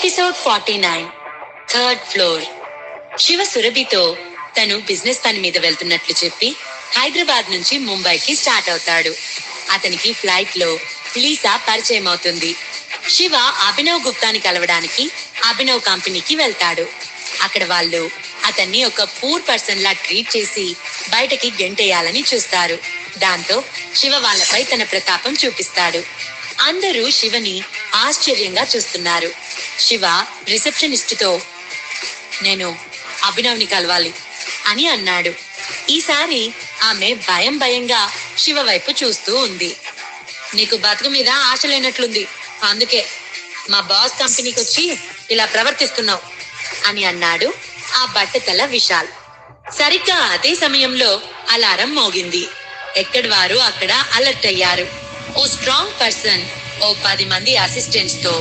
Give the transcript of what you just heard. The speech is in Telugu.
Episode 49 third floor. శివ సురభితో తను బిజినెస్ పని మీద వెళ్తున్నట్లు చెప్పి హైదరాబాద్ నుంచి ముంబైకి స్టార్ట్ అవుతాడు. అతనికి ఫ్లైట్ లో లీసా పరిచయం అవుతుంది. శివ అభినవ్ గుప్తాని కలవడానికి అభినవ్ కంపెనీకి వెళ్తాడు. అక్కడ వాళ్ళు అతన్ని ఒక పూర్ పర్సన్ లా ట్రీట్ చేసి బయటకి గెంటేయాలని చూస్తారు. దాంతో శివ వాళ్ళపై తన ప్రతాపం చూపిస్తాడు. అందరూ శివని ఆశ్చర్యంగా చూస్తున్నారు. శివ రిసెప్షనిస్ట్ తో నేను అభినవ్ని కలవాలి అని అన్నాడు. ఈసారి ఆమె భయంగా శివ వైపు చూస్తూ ఉంది. నీకు బతుకు మీద ఆశ లేనట్లుంది, అందుకే మా బాస్ కంపెనీకి వచ్చి ఇలా ప్రవర్తిస్తున్నావు అని అన్నాడు ఆ బట్టతల విశాల్. సరిగ్గా అదే సమయంలో అలారం మోగింది. ఎక్కడి వారు అక్కడ అలర్ట్ అయ్యారు. ఓ స్ట్రాంగ్ పర్సన్ ఓ 10 మంది అసిస్టెంట్స్ తో